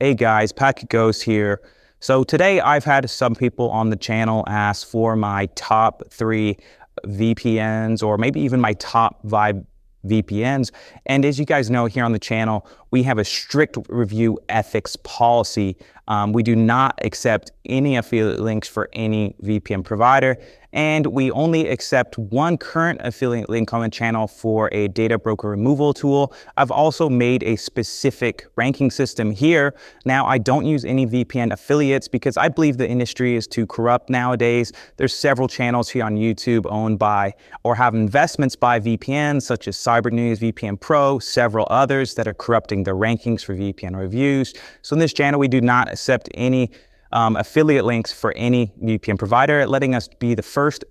Hey guys, Packet Ghost here. So today I've had some people on the channel ask for my top 3 VPNs or maybe even my top 5 VPNs. And as you guys know here on the channel, we have a strict review ethics policy. We do not accept any affiliate links for any VPN provider, and we only accept one current affiliate link on the channel for a data broker removal tool. I've also made a specific ranking system here. Now, I don't use any VPN affiliates because I believe the industry is too corrupt nowadays. There's several channels here on YouTube owned by or have investments by VPNs, such as Cyber News, VPN Pro, several others that are corrupting the rankings for VPN reviews. So in this channel, we do not accept any affiliate links for any VPN provider, letting us be the first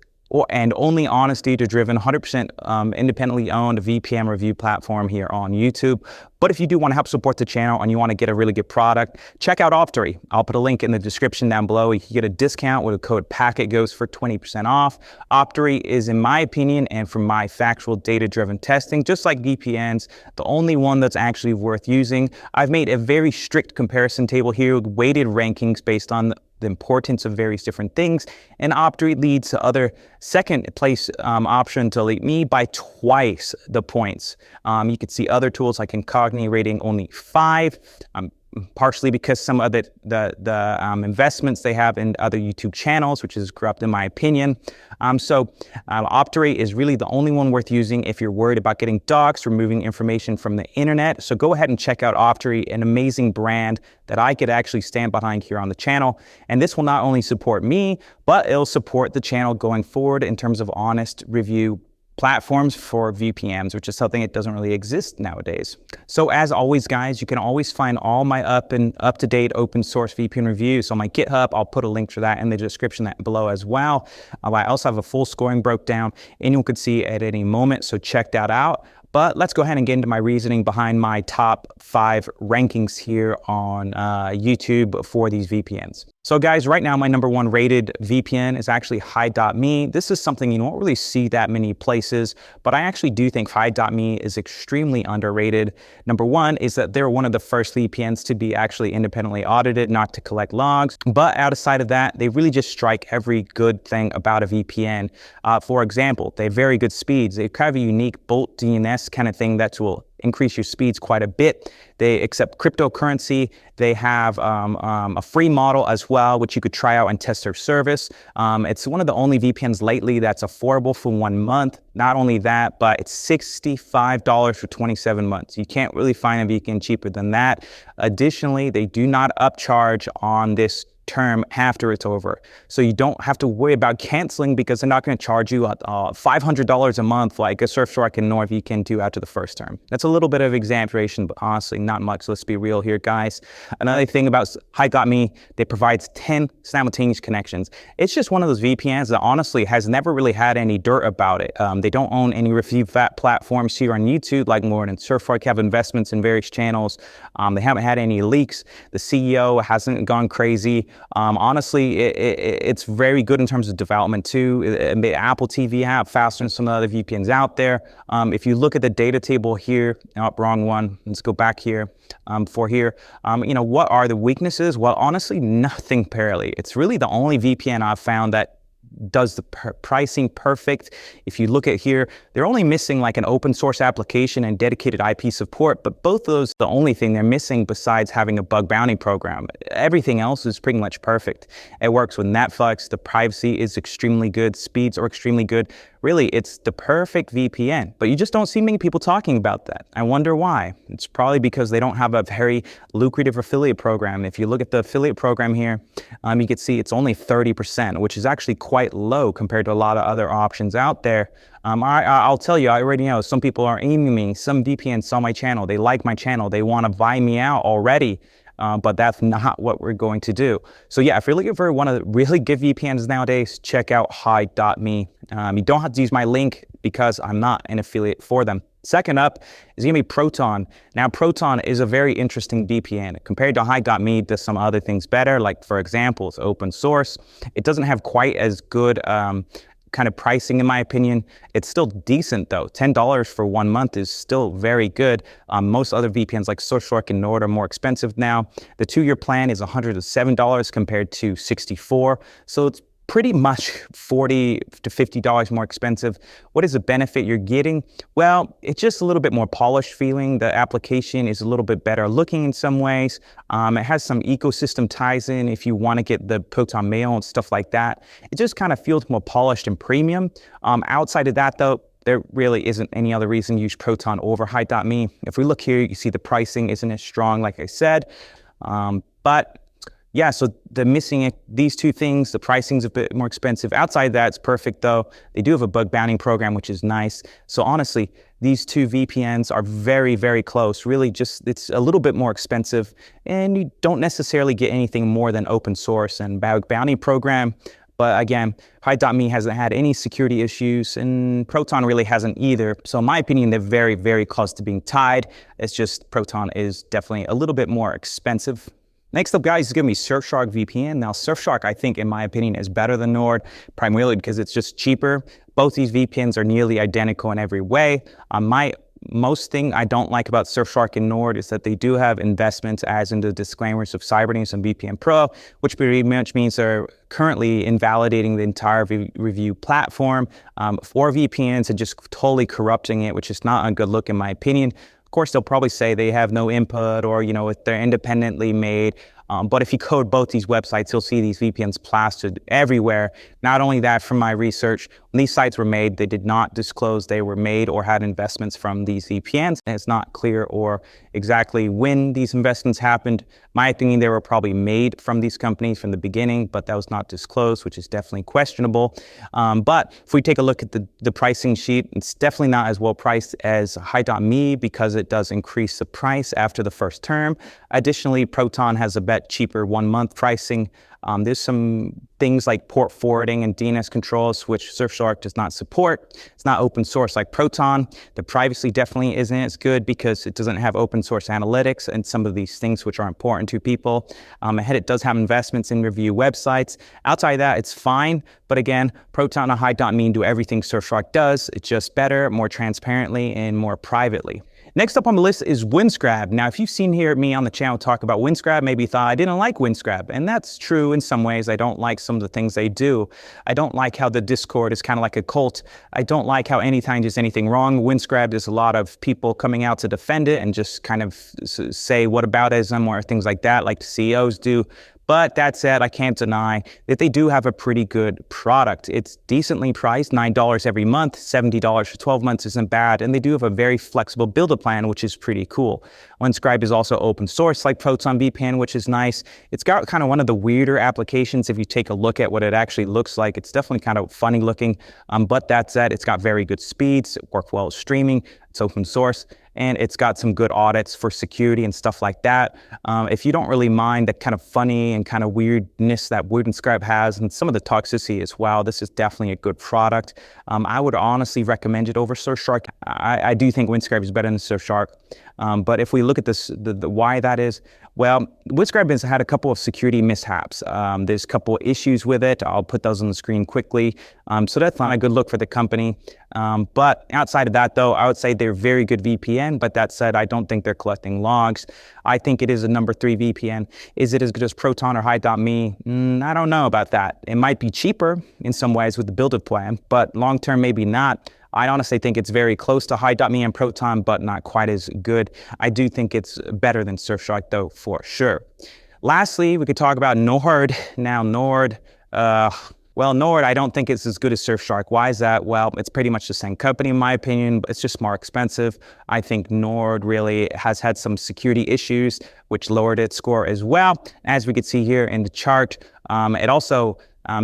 and only honest, data-driven, 100% independently owned VPN review platform here on YouTube. But if you do want to help support the channel and you want to get a really good product, check out Optory. I'll put a link in the description down below. You can get a discount with a code PACKETGHOST for 20% off. Optory is, in my opinion, and from my factual data-driven testing, just like VPNs, the only one that's actually worth using. I've made a very strict comparison table here with weighted rankings based on the importance of various different things, and Optory leads to other second place option to lead me by twice the points. You can see other tools like Incogni rating only 5, partially because some of the investments they have in other YouTube channels, which is corrupt in my opinion. Optory is really the only one worth using if you're worried about getting doxxed, removing information from the internet. So go ahead and check out Optory, an amazing brand that I could actually stand behind here on the channel. And this will not only support me, but it'll support the channel going forward in terms of honest review platforms for VPNs, which is something that doesn't really exist nowadays. So as always, guys, you can always find all my up-to-date open source VPN reviews on my GitHub. I'll put a link for that in the description below as well. I also have a full scoring broke down. Anyone could see at any moment, so check that out. But let's go ahead and get into my reasoning behind my top 5 rankings here on YouTube for these VPNs. So guys, right now my number 1 rated VPN is actually Hide.me. This is something you don't really see that many places, but I actually do think Hide.me is extremely underrated. Number 1 is that they're one of the first VPNs to be actually independently audited, not to collect logs. But outside of that, they really just strike every good thing about a VPN. For example, they have very good speeds. They have a unique Bolt DNS kind of thing that will increase your speeds quite a bit. They accept cryptocurrency. They have a free model as well, which you could try out and test their service. It's one of the only VPNs lately that's affordable for 1 month. Not only that, but it's $65 for 27 months. You can't really find a VPN cheaper than that. Additionally, they do not upcharge on this term after it's over. So you don't have to worry about canceling because they're not going to charge you $500 a month like a Surfshark and Norvy can do after the first term. That's a little bit of exaggeration, but honestly not much. Let's be real here, guys. Another thing about Hide.me, they provide 10 simultaneous connections. It's just one of those VPNs that honestly has never really had any dirt about it. They don't own any review platforms here on YouTube like more than Surfshark, have investments in various channels. They haven't had any leaks. The CEO hasn't gone crazy. Honestly, it's very good in terms of development too. Apple TV app faster than some of the other VPNs out there. If you look at the data table here, wrong one. Let's go back here. What are the weaknesses? Well, honestly, nothing barely. It's really the only VPN I've found that does the pricing perfect. If you look at here, they're only missing like an open source application and dedicated IP support, but both of those, the only thing they're missing besides having a bug bounty program. Everything else is pretty much perfect. It works with Netflix, the privacy is extremely good, speeds are extremely good. Really, it's the perfect VPN, but you just don't see many people talking about that. I wonder why. It's probably because they don't have a very lucrative affiliate program. If you look at the affiliate program here, you can see it's only 30%, which is actually quite low compared to a lot of other options out there. I'll tell you, I already know some people are aiming me. Some VPNs saw my channel. They like my channel. They want to buy me out already. But that's not what we're going to do. So yeah, if you're looking for one of the really good VPNs nowadays, check out Hide.me. You don't have to use my link because I'm not an affiliate for them. Second up is going to be Proton. Now, Proton is a very interesting VPN. Compared to Hide.me, does some other things better. Like, for example, it's open source. It doesn't have quite as good kind of pricing, in my opinion, it's still decent though. $10 for 1 month is still very good. Most other VPNs like Surfshark and Nord are more expensive now. The 2-year plan is $107 compared to $64. So it's pretty much $40 to $50 more expensive. What is the benefit you're getting? Well, it's just a little bit more polished feeling. The application is a little bit better looking in some ways. It has some ecosystem ties in if you want to get the Proton Mail and stuff like that. It just kind of feels more polished and premium. Outside of that though, there really isn't any other reason to use Proton over Hide.me. If we look here, you see the pricing isn't as strong, like I said. But yeah, so the missing these two things, the pricing's a bit more expensive. Outside that, it's perfect though. They do have a bug bounty program, which is nice. So honestly, these two VPNs are very, very close. Really just, it's a little bit more expensive and you don't necessarily get anything more than open source and bug bounty program. But again, Hide.me hasn't had any security issues and Proton really hasn't either. So in my opinion, they're very, very close to being tied. It's just Proton is definitely a little bit more expensive. Next up, guys, is going to be Surfshark VPN. Now, Surfshark, I think, in my opinion, is better than Nord, primarily because it's just cheaper. Both these VPNs are nearly identical in every way. Most thing I don't like about Surfshark and Nord is that they do have investments as in the disclaimers of Cybernews and VPN Pro, which pretty much means they're currently invalidating the entire review platform for VPNs and just totally corrupting it, which is not a good look in my opinion. Of course, they'll probably say they have no input or, if they're independently made. But if you code both these websites, you'll see these VPNs plastered everywhere. Not only that, from my research, when these sites were made, they did not disclose they were made or had investments from these VPNs. And it's not clear or exactly when these investments happened. My opinion, they were probably made from these companies from the beginning, but that was not disclosed, which is definitely questionable. But if we take a look at the pricing sheet, it's definitely not as well priced as Hide.me because it does increase the price after the first term. Additionally, Proton has a bit cheaper 1-month pricing. There's some things like port forwarding and DNS controls, which Surfshark does not support. It's not open source like Proton. The privacy definitely isn't as good because it doesn't have open source analytics and some of these things which are important to people. It does have investments in review websites. Outside of that, it's fine. But again, Proton and Hide.me do everything Surfshark does. It's just better, more transparently, and more privately. Next up on the list is Windscribe. Now, if you've seen me on the channel talk about Windscribe, maybe you thought I didn't like Windscribe, and that's true in some ways. I don't like some of the things they do. I don't like how the Discord is kind of like a cult. I don't like how anytime there's anything wrong, Windscribe, there's a lot of people coming out to defend it and just kind of say whataboutism or things like that, like the CEOs do. But that said, I can't deny that they do have a pretty good product. It's decently priced, $9 every month, $70 for 12 months isn't bad, and they do have a very flexible builder plan, which is pretty cool. Windscribe is also open source like Proton VPN, which is nice. It's got kind of one of the weirder applications if you take a look at what it actually looks like. It's definitely kind of funny looking, but that said, it's got very good speeds, it works well with streaming, it's open source, and it's got some good audits for security and stuff like that. If you don't really mind the kind of funny and kind of weirdness that Windscribe has and some of the toxicity as well, this is definitely a good product. I would honestly recommend it over Surfshark. I do think Windscribe is better than Surfshark. But if we look at this, the why that is, well, Windscribe has had a couple of security mishaps. There's a couple of issues with it. I'll put those on the screen quickly. So that's not a good look for the company. But outside of that, though, I would say they're very good VPN. But that said, I don't think they're collecting logs. I think it is a number 3 VPN. Is it as good as Proton or Hide.me? I don't know about that. It might be cheaper in some ways with the build-up plan, but long-term, maybe not. I honestly think it's very close to Hide.me and Proton, but not quite as good. I do think it's better than Surfshark, though, for sure. Lastly, we could talk about Nord. Now, Nord, Nord, I don't think it's as good as Surfshark. Why is that? Well, it's pretty much the same company, in my opinion, but it's just more expensive. I think Nord really has had some security issues, which lowered its score as well. As we could see here in the chart, it also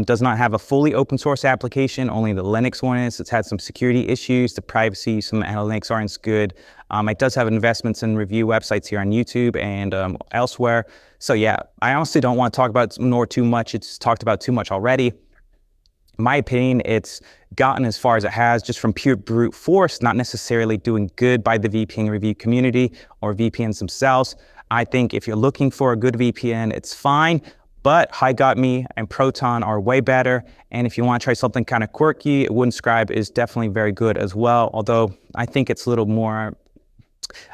does not have a fully open source application, only the Linux one is. It's had some security issues, the privacy, some analytics aren't as good. It does have investments in review websites here on YouTube and elsewhere. So yeah, I honestly don't want to talk about Nord too much. It's talked about too much already. In my opinion, it's gotten as far as it has just from pure brute force, not necessarily doing good by the VPN review community or VPNs themselves. I think if you're looking for a good VPN, it's fine. But HighGotMe and Proton are way better. And if you want to try something kind of quirky, Woodscribe is definitely very good as well. Although I think it's a little more,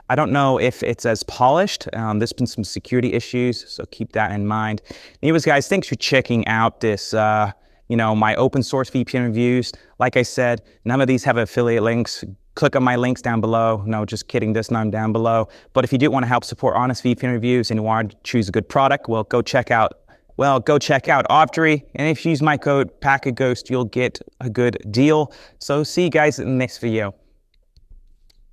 I don't know if it's as polished. There's been some security issues, so keep that in mind. Anyways, guys, thanks for checking out this, my open source VPN reviews. Like I said, none of these have affiliate links. Click on my links down below. No, just kidding, there's none down below. But if you do want to help support honest VPN reviews and you want to choose a good product, well, go check out Optery. And if you use my code PACKETGHOST, you'll get a good deal. So see you guys in the next video.